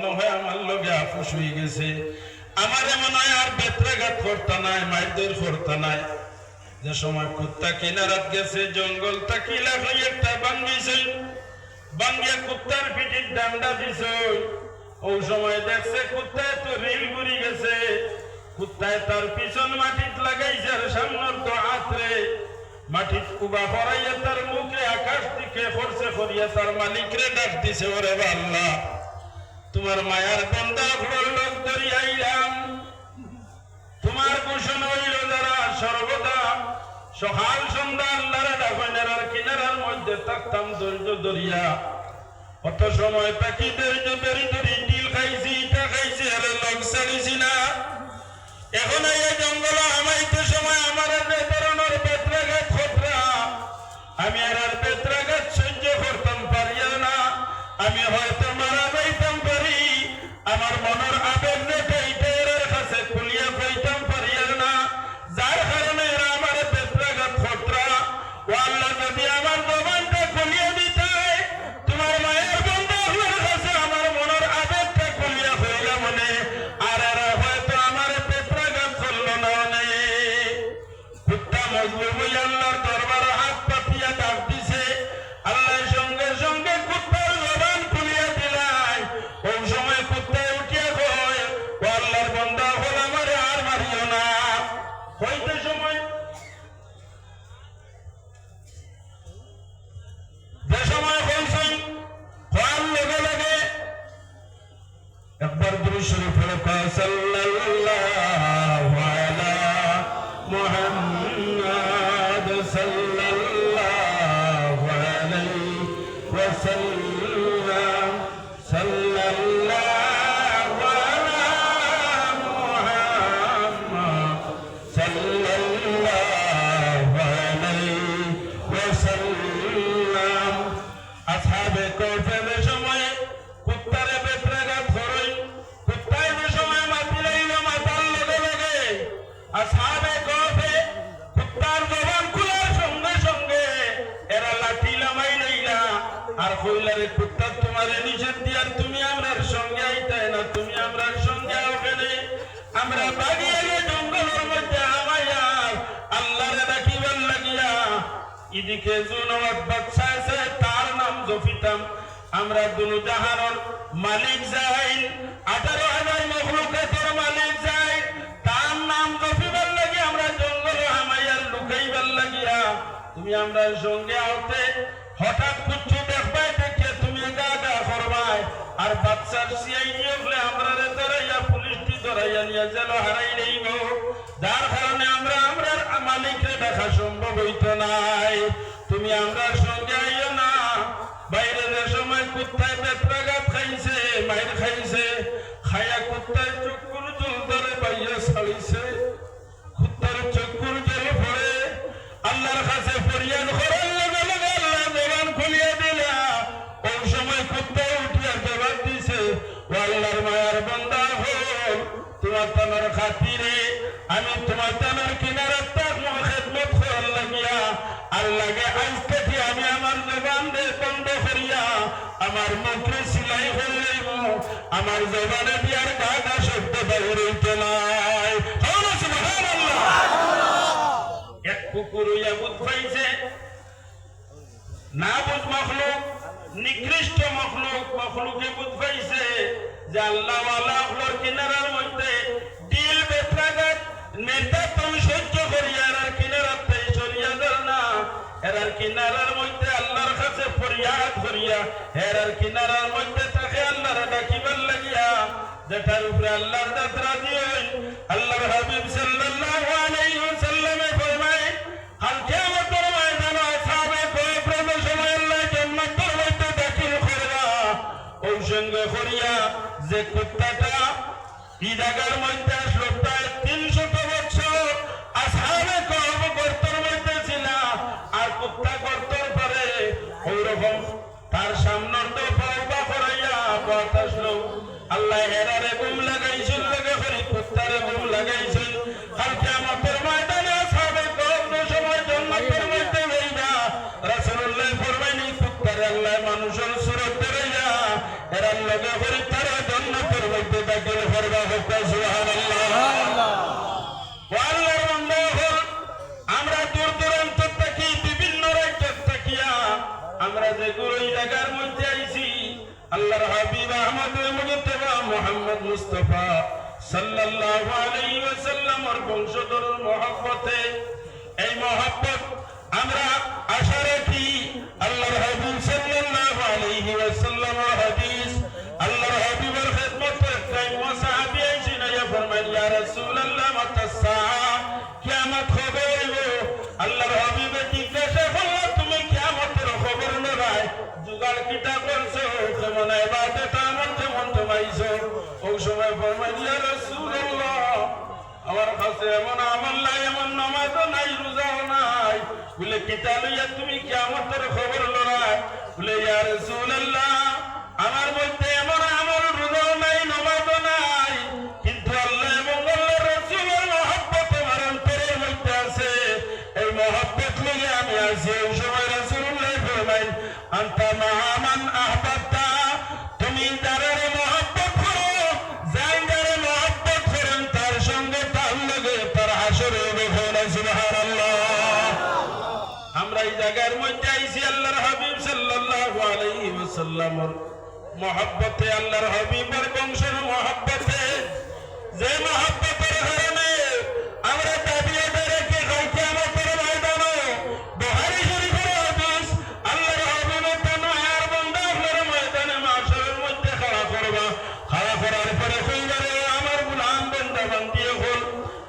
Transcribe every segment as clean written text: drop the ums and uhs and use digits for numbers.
মনে হয় আমার লগে আপুস হয়ে গেছে, আমারে মনে হয় আর বেত্রাঘাত করতে নাই, মাইদের করতে নাই। যে সময় কুত্তা কিনারাত গেছে, জঙ্গলটা কিলা হয়ে একটা ভাঙ্গিছে, ভাঙ্গিয়া কুত্তার পিঠির ডান্ডা দিছে। ওই সময় দেখছে কুত্তায় তো রিল ঘুরি গেছে, কুত্তায় তার পিছন মাটিত লাগাইছে আর সামনের তো হাতরে মাটিত কুবা করাইয়া তার মুখে আকাশ দিকে ফরসে করিয়া তার মালিকরে ডাক দিছে, ওরে আল্লাহ তোমার মায়ার বন্দা ঘোড়ার লোক ধরিয়াইলাম, তোমার ঘোষণা হইল যারা সর্বদা সকাল সন্ধ্যা আল্লাহরে ডাকইনার আর কিনারার মধ্যে থাকতাম ধৈর্য ধরিয়া, অত সময় পাখি ধৈর্য বেরি ধরি ডিল খাইছি, ইটা খাইছি, আরে লোক ছাড়িছি না। এখন এই জঙ্গল আমাইতে সময় আমার ধরনের বেত্রাঘাত খতরা, আমি আর বেত্রাঘাত সহ্য করতাম পারিয়া না, আমি হয়তো মারা যাইতাম পারি, আমার মনের আবেগ নেটাইটের কাছে খুলিয়া কইতাম পারিয়া না, যার কারণে এরা আমার বেত্রাঘাত খতরা। ও আল্লাহ যদি আমার জবানটা খুলিয়া দিতে, তোমার মায়ের বন্ধুর কাছে আমার মনের আবেগটা খুলিয়া হইলা মনে, আর এরা হয়তো আমার বেত্রাঘাত করলো না। কুত্তা মজলুম হইয়া আল্লাহর দরবারে হাত পাতিয়া ডাক দিছে, আল্লাহ সঙ্গে সঙ্গে কুত্তার জবান খুলিয়া দিলাই। ওই সময় কুত্তায় উঠিয়া কয়, ও আল্লাহর বান্দা হল আমারে আর মারিও না। হইতে সময় যে সময় বলছেন হওয়ার লগে লগে একবার দুরূদ শরীফ পড়ো, সাল্লাল্লাহু আলা মুহাম্মাদ সাল্লাল্লাহু আলাইহি ওয়াসাল্লাম, সাল্লাল্লাহু আলা মুহাম্মাদ সাল্লাল্লাহু আলাইহি ওয়াসাল্লাম। আসহাবে কওফের সময় কুত্তারে বেত্রাঘাত করই, কুত্তায় যে সময় মাতি লাইল মাতার লগে লগে আসহাবে কওফে কুত্তার জবান খোলার সঙ্গে সঙ্গে এরা লাঠি লামাই লইলা আর কইলারে কুত্তা তোমারে নিষেধ দিয়ার তুমি আমরার সঙ্গে আইতাই না, তুমি আমরার সঙ্গে ওখানে আমরা বাগিয়ে জঙ্গলের মধ্যে আমাইয়া আল্লাহরে রাখিবার লাগিয়া। এদিকে জুনওয়াত বাদশা আছে, তার নাম জফিতাম, আমরা দুনু জাহানের মালিক যাই, 18,000 মখলুকাতের মালিক যাই, তার নাম জফিবার লাগি আমরা জঙ্গলে হামাইয়ার লুকাইবার লাগিয়া। তুমি আমরা সঙ্গে আওতে হঠাৎ কুচ্ছু দেখবাই দেখে তুমি গা গা করবাই, আর বাদশার সিআই নিয়ে বলে আমরা ধরাইয়া পুলিশটি ধরাইয়া নিয়ে যেন হারাই নেইব, যার কারণে আমরা আমরার মালিকরে দেখা সম্ভব হইত নাই। তুমি আমরা সঙ্গে আইও না। বাইরে যে সময় কুত্তায় বেত্রাঘাত খাইছে, মাইর খাইছে, খাইয়া কুত্তায় চক্ষুর জল ধরে বাইরে ছাড়িছে, কুত্তার চক্ষুর জল পড়ে আল্লাহর কাছে ফরিয়াদ করার লগে লগে আল্লাহ জবান খুলিয়া দিলা। ওই সময় কুত্তায় উঠিয়া জবাব দিছে, ও আল্লাহর মায়ার বান্দা হল, তোমার তানার খাতিরে আমি তোমার তানার কিনারাত তোমার খেদমত করার লাগিয়া আর লাগে আজ থেকে আমি আমার জবান দিয়ে বন্ধ করিয়া আমার মুখে সিলাই হইব, আমার জবানে দিয়ার গা গা শব্দ বাইরে হইতে নাই। এক কুকুর ইয়া বুধ পাইছে, না বুধ মখলুক, নিকৃষ্ট মখলুক, মখলুকে বুধ পাইছে যে আল্লাহ ওয়ালার কিনারার মধ্যে দিল বেত্রাঘাত নির্যাতন সহ্য করিয়া আর কিনারাতে সরিয়া যায় না, এরার কিনারার মধ্যে আল্লাহর কাছে ফরিয়াদ করিয়া এরার কিনারার মধ্যে তাকে আল্লাহর ডাকিবার লাগিয়া, যেটার উপরে আল্লাহর দাত রাজি হই। আল্লাহর হাবিব সাল্লাল্লাহু আলাইহি ওয়াসাল্লামে ফরমায়, কাল কিয়ামতের ময়দানে আসহাবে কওফের সময় আল্লাহ জান্নাতের মধ্যে দাখিল করবা। ওই সঙ্গে করিয়া যে কুত্তাটা এই জায়গার মধ্যে আসলো প্রায় 300 বছর আসহাবে কওফ গর্তের মধ্যে ছিল, আর কুত্তা গর্তের পরে ওইরকম তার সামনের তো পাওয়া করাইয়া বাত আসলো। আল্লাহ এরারে গুম লাগাইছিল, লগে করে কুত্তারে গুম লাগাইছিল। কাল কিয়ামতের ময়দানে আসহাবে কওফের সময় জান্নাতের মধ্যে হইবা। রাসূলুল্লাহ ফরমাইনি কুত্তারে আল্লাহ মানুষের সুরত ধরাইয়া এরার লগে দোয়া করি তারা জান্নাতের মধ্যে দাখিল করবা হোক সুবহানাল্লাহ। আল্লাহর বান্দা হল আমরা দূর দূরান্ত থেকে বিভিন্ন রাজ্য থাকিয়া আমরা যে গুরু জায়গার মধ্যে আইছি আল্লাহর হাবিব আহমদুল মুজতবা মুহাম্মদ মুস্তাফা সাল্লাল্লাহু আলাইহি ওয়াসাল্লামের বংশধরের মহব্বতে এই মহব্বত আমরা আশা রাখি আল্লাহর হাবিব সাল্লাল্লাহু আলাইহি ওয়াসাল্লামের হাদিস আল্লাহর হাবিবের খিদমতে কাইমা সাহাবী আইছেন ইয়া ফরমান ইয়া রাসূলুল্লাহ মাতাসা কিয়ামত হবে আল্লাহর হাবিবে জিজ্ঞাসা করলো তুমি কিয়ামতের খবর নেবাই জুগাড় কিটা করছো কেমন ইবাদত আমল কেমন তোমাইছো ওই সময় ফরমান ইয়া রাসূলুল্লাহ আমার কাছে এমন আমল নাই এমন নামাজও নাই রোজাও নাই বলে কিতা লইয়া তুমি কিয়ামতের খবর লড়াই বলে ইয়া রাসূলুল্লাহ আমার মধ্যে এমন আমল রোজাও নাই নামাজও নাই কিন্তু আল্লাহ এবং আল্লাহর রাসূলের মহব্বত আমার অন্তরের মধ্যে আছে এই মহব্বত লইয়া আমি আছি ওই সময় রাসূলুল্লাহ ফরমাইন আনতা মা মান আহবাবতা তুমি যারে মহব্বত করো যাই যারে মহব্বত করেন তার সঙ্গে তার লগে তার হাসরে দেখুন সুবহানাল্লাহ। আমরা এই জায়গার মধ্যে আইছি আল্লাহর হাবিব সাল্লাল্লাহু আলাইহি ওয়াসাল্লামের মহব্বতে আল্লাহর হাবিবের বংশের মহব্বতে যে মহব্বতের কারণে আমরা দাবিয়ে রেখে কিয়ামতের ময়দানে বুখারী শরীফের হাদিস আল্লাহর হাবিবের তানার বান্দা আল্লাহর ময়দানে মাশারের মধ্যে খাড়া করবা খাড়া করার পরে কইবারে আমার গোলাম বান্দা বান্দিয়ে হল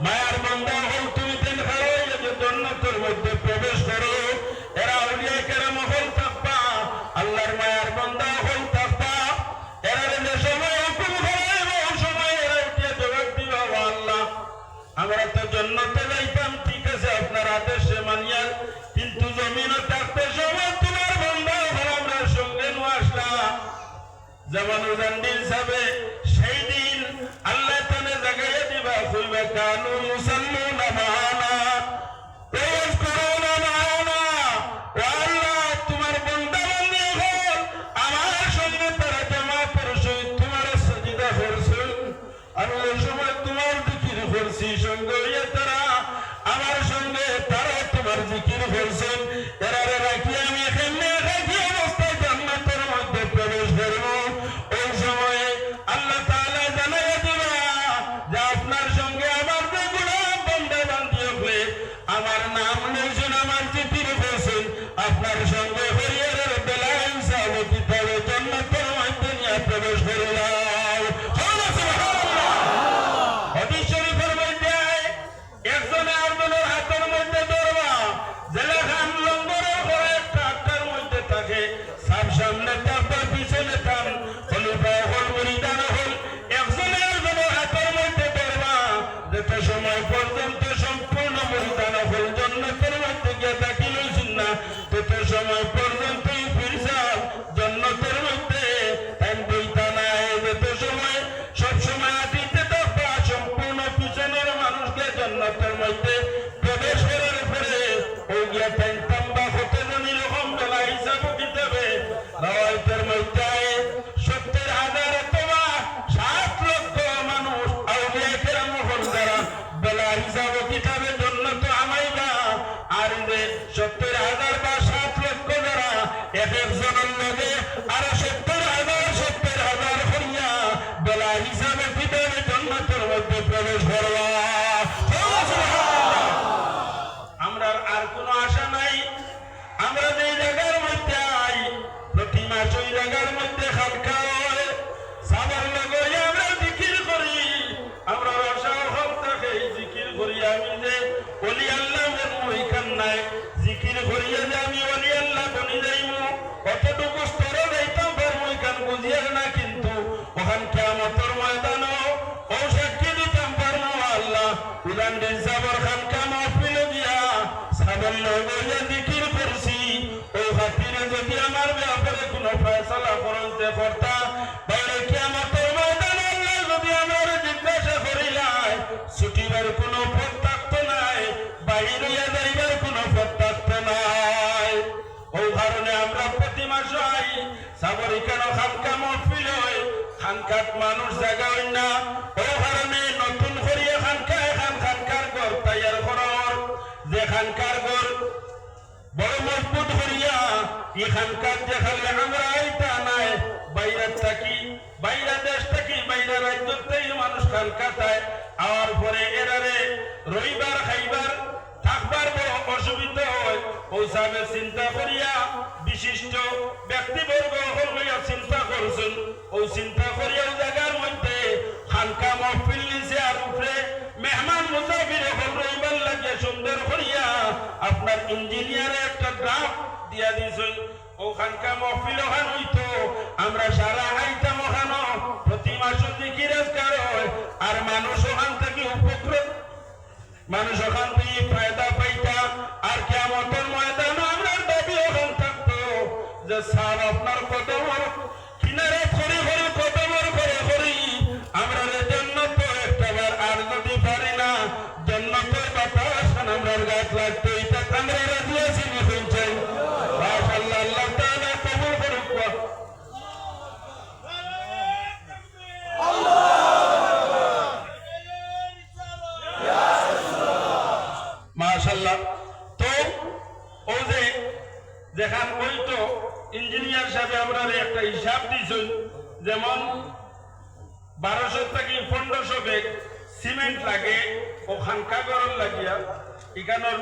মায়ার বান্দা হল তুমি দিন খাড়া হইয়া যে জান্নাতের মধ্যে প্রবেশ করো এরা আউলিয়া কেরাম হল থাকবা আল্লাহর মায়ার বান্দা হল থাকবা এরা যে সময় হুকুম করে ওই সময় এরা উঠিয়ে জবাব দিবা আল্লাহ আমরা তো জান্নাতে যাইতাম ঠিক আছে আপনার আদেশে মানিয়া কিন্তু জমিনে থাকতে সময় তোমার বান্দা হল আমরা সঙ্গে নিয়ে আসলা যেমন দিন যাবে সেই দিন আল্লাহ তানে জাগাইয়া দিবা কইবা কানু মুসাল্লুনা মানা ওয়াজকুরুনা মানা ও আল্লাহ তোমার বান্দা বান্দি হল আমার সঙ্গে তারা জামাতের সহিত তোমার সাজদা করছেন আর ওই সময় তোমার জিকির করছি সঙ্গে হইয়া তারা আমার সঙ্গে তারা তোমার জিকির করছেন এরা রাখি আমি এখানে রাখি অবস্থায় জান্নাতের মধ্যে প্রবেশ করব ওই সময়ে আল্লাহ তাআলা জানাইয়া দিবা যে আপনার সঙ্গে আমার যে গোলাম বান্দা বান্দি হলে আমার নাম লইছেন আমার জিকির করছেন আপনার সঙ্গে হরিয়ারের বেলায় ইনশাআল্লাহ কিতাবে জান্নাতের মধ্যে নিয়ে প্রবেশ করিলাম সুবহানাল্লাহ। হাদিস শরীফের মধ্যে একজনে আরেকজনের হাতের মধ্যে ধরবা জেলা খান খানকাত মানুষ জায়গা হই না ও কারণে নতুন করিয়া খানকার ঘর তৈয়ার করার যে খানকার ঘর বড় মজবুত করিয়া এখানকার যে খালি আমরা এইটা নাই বাইরের থাকি বাইরে দেশ থাকি বাইরে রাজ্য থেকে মানুষ খানকাতায় আওয়ার পরে এরারে রবিবার খাইবার থাকবার বড় অসুবিধা হয় ওইসবে চিন্তা করিয়া বিশিষ্ট ব্যক্তিবর্গ হইয়া চিন্তা করছেন ও চিন্তা করিয়া জায়গার মধ্যে খানকা মহফিল নিছে আর উপরে মেহমান মুসাফির হল রইবার লাগে সুন্দর করিয়া আপনার ইঞ্জিনিয়ারে একটা ড্রাফট দিয়া দিয়েছেন ও খানকা মহফিল ওখান হইতো আমরা সারা আইতাম ওখানো প্রতি মাসে জিকির আজকার হয় আর মানুষ ওখান থেকে উপকৃত মানুষ ওখান থেকে ফায়দা পাইতা আর কিয়ামতের ময়দানে আমরা দাবি ওখান থাকতো যে স্যার আপনার কদমর কিনারে খড়ি কদমর করে আমরা জান্নাত একটাবার আর যদি পারি না জান্নাতের বাতাস আমরা গাছ লাগতো এটা আমরা রাজি আছি নি শুনছেন মাশাআল্লাহ আল্লাহ তাআলা কবুল করুক মাশাআল্লাহ তো ও যে যেখান ওই তো ইঞ্জিনিয়ার সাহেব আমরা একটা হিসাব দিয়েছেন যেমন 1200 থেকে 1500 ব্যাগ সিমেন্ট লাগে ও খানকা গরল লাগিয়া এখানোর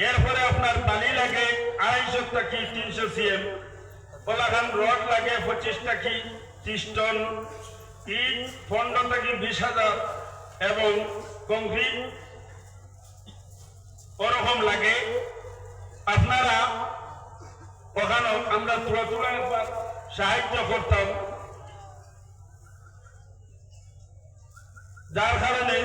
এরপরে আপনার পানি লাগে 250 থেকে 300 সিএম ওলাখান রড লাগে 25 থেকে 30 টন ইট 15 থেকে 20,000 এবং কংক্রিট ওরকম লাগে আপনারা ওখানে আমরা তুলা একবার সাহায্য করতাম যার কারণে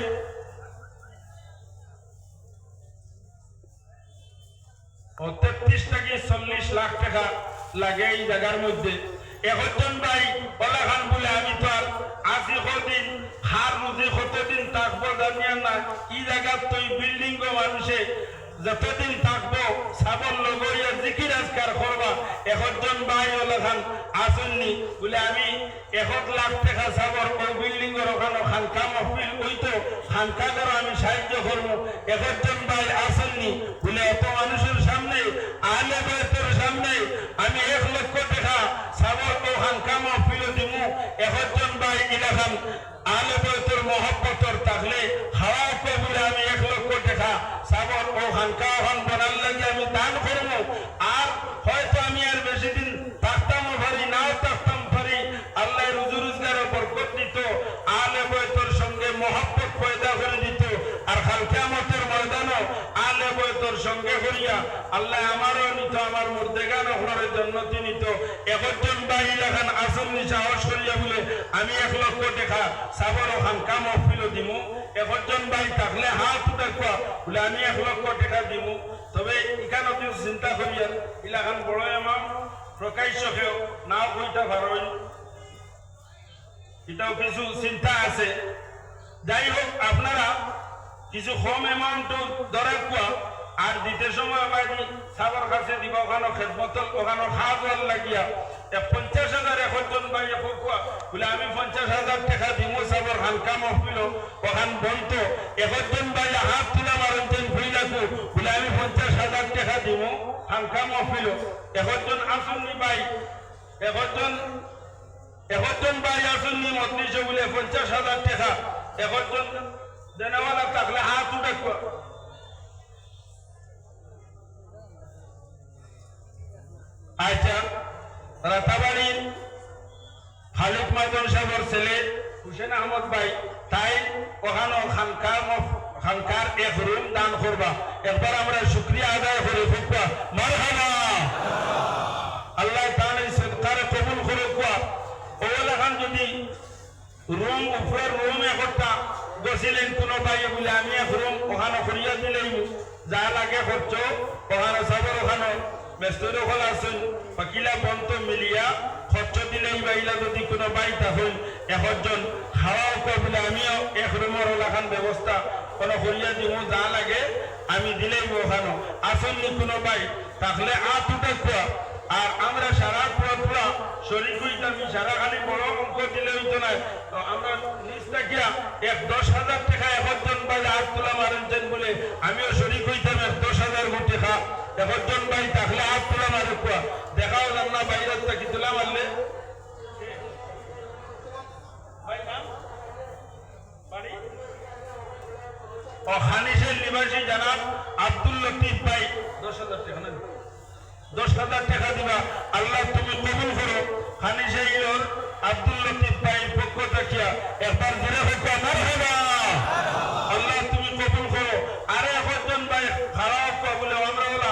33 থেকে 40 লাখ টাকা লাগে এই জায়গার মধ্যে একজন ভাই ওলাখান বলে আমি তো আর 80 দিন হার রুজি কতদিন থাকবো জানিয়া না এই জায়গার তো বিল্ডিং গো মানুষে যতদিন থাকবো সাবল লগইয়া জিকির আজকার করবা একজন ভাই ওলাখান আসেননি বলে আমি 1 লাখ টাকা সাবর ও বিল্ডিং এর ওখানে খানকা মহফিল হইতো খানকা করে আমি সাহায্য করবো একজন ভাই আসেননি বলে এত মানুষের সামনে আহলে বাইতের সামনে আমি 1 লক্ষ টাকা সাবর ও খানকা মহফিল দিব একজন ভাই ইলাখান আহলে বাইতের মহব্বতর থাকলে খাওয়া বলে আমি 1 লক্ষ টাকা সাবর ও খানকা ওখান বনার লাগে আমি দান করবো আর হয়তো আমি আর বেশি দিন থাকতাম পারি নাও থাকতাম পারি আল্লাহ রুজি রোজগারের বরকত দিত আহলে বাইতের সঙ্গে মহব্বত পয়দা করে দিত আর কাল কিয়ামতের ময়দানও আহলে বাইতের সঙ্গে করিয়া আল্লাহ আমারও নিত আমার মুর্দেগান ওখানের জান্নাতে নিত একজন ভাই লাগান আসল সাহস করিয়া বলে আমি 1 লক্ষ টাকা সাবর ও খানকা মহফিল দিব একজন ভাই থাকলে হাত দেখবা বলে আমি 1 লক্ষ টাকা দিব তবে এখানে কিছু চিন্তা করিয়া ইলাখান বড় আমার প্রকাশ্যকেও নাও কইটা পারেন এটাও কিছু চিন্তা আছে যাই হোক আপনারা কিছু কম অ্যামাউন্ট ধরে কুয়া আর দিতে সময় বাইরে সাবর কাছে দিব ওখানে খেদমত ওখানে খাওয়া লাগিয়া 50,000 একজন ভাই কুয়া বলে আমি 50,000 টাকা দিব সাবর খানকা মহফিল ওখান বন্ত একজন ভাই হাত তুলা মারতেন ভুল লাগবো বলে আমি 50,000 টাকা দিব খানকা মহফিল একজন আসুননি ভাই একজন ভাই আসুননি মতনিশ বলে 50,000 টাকা একজন দেনাওয়ালা থাকলে হাত উঠে আচ্ছা রাতাবাড়ির খালিদ মাদন সাহেবের ছেলে হুসেন আহমদ ভাই তাই ওখানে খানকার 1 রুম দান করবা একবার আমরা শুকরিয়া আদায় করে ফুকবা মারহাবা আল্লাহ তাআলা সদকারে কবুল করে কুয়া ওলা খান যদি রুম উপরের রুম একটা বসিলেন কোনো ভাই বলে আমি 1 রুম ওখানে করিয়া দিলেই যা লাগে খরচ ওখানে সবর ওখানে মেস্তর ওখানে আছেন পাকিলা বন্ত মিলিয়া খরচ দিলেই বাইলা যদি কোনো ভাই তখন একজন খাওয়াও বলে আমিও 1 রুমের ওলাখান ব্যবস্থা কোনো করিয়া দিব যা লাগে আমি দিলেই ওখানে আসেননি কোনো ভাই তাহলে উঠে কুয়া আর আমরা সারা পুরা শরীর হইতাম সারা খালি বড় অঙ্ক দিলে আমরা লিস্টটা গিয়া 10,000 টাকা একজন ভাই হাত তোলা মারেন বলে আমিও শরীর হইতাম 10,000 টাকা একজন ভাই থাকলে হাত তোলা মারে কুয়া দেখাও যান না বাইরে থাকি তোলা মারলে ভাই নাম বাড়ি ও খানিশের নিবাসী জানাব আব্দুল লতিফ ভাই 10,000 টাকা না 10,000 টাকা দিবা আল্লাহ তুমি কবুল করো খানিশে ইলোর আব্দুল লতিফ ভাইয়ের পক্ষ থাকিয়া একবার জোরে হোক মারহাবা আল্লাহ তুমি কবুল করো আরে একজন ভাই খারাপ বলে আমরা বলা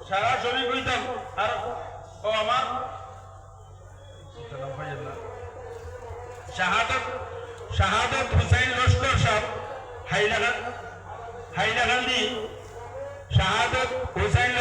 সারা শরীর হইতাম আর ও আমার শাহাদত হুসাইন লস্কর সাহেব হাইলাকান্দি শাহাদত হুসাইন লস্কর